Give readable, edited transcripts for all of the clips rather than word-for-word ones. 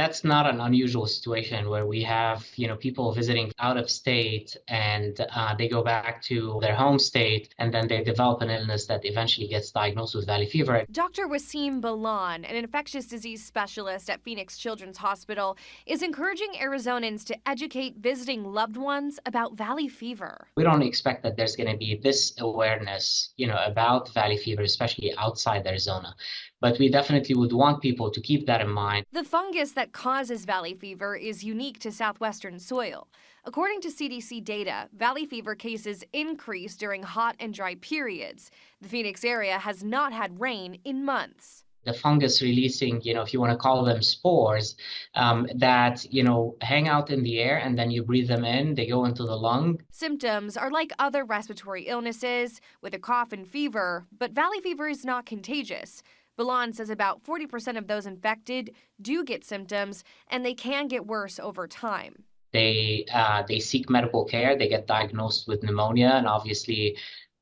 That's not an unusual situation where we have, people visiting out of state and they go back to their home state and then they develop an illness that eventually gets diagnosed with valley fever. Dr. Wasim Balan, an infectious disease specialist at Phoenix Children's Hospital, is encouraging Arizonans to educate visiting loved ones about valley fever. We don't expect that there's going to be this awareness, about valley fever, especially outside Arizona. But we definitely would want people to keep that in mind. The fungus that causes valley fever is unique to southwestern soil. According to CDC data, valley fever cases increase during hot and dry periods. The Phoenix area has not had rain in months. The fungus releasing, if you want to call them spores, that, hang out in the air and then you breathe them in, they go into the lung. Symptoms are like other respiratory illnesses, with a cough and fever, but valley fever is not contagious. Balan says about 40% of those infected do get symptoms, and they can get worse over time. They seek medical care, they get diagnosed with pneumonia, and obviously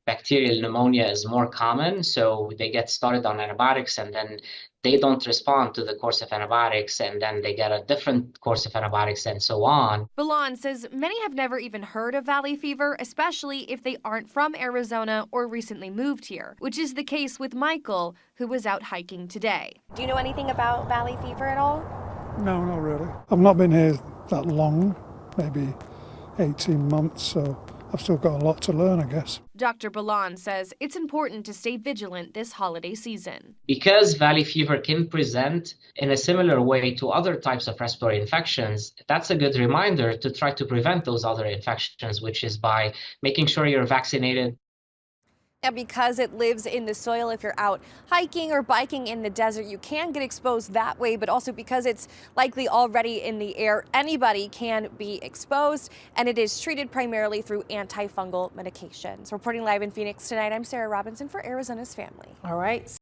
bacterial pneumonia is more common, so they get started on antibiotics and then they don't respond to the course of antibiotics and then they get a different course of antibiotics and so on. Balan says many have never even heard of valley fever, especially if they aren't from Arizona or recently moved here, which is the case with Michael, who was out hiking today. Do you know anything about valley fever at all? No, not really. I've not been here that long, maybe 18 months, so I've still got a lot to learn, I guess. Dr. Balan says it's important to stay vigilant this holiday season. Because valley fever can present in a similar way to other types of respiratory infections, that's a good reminder to try to prevent those other infections, which is by making sure you're vaccinated. And because it lives in the soil, if you're out hiking or biking in the desert, you can get exposed that way, but also because it's likely already in the air, anybody can be exposed, and it is treated primarily through antifungal medications. Reporting live in Phoenix tonight, I'm Sarah Robinson for Arizona's Family. All right.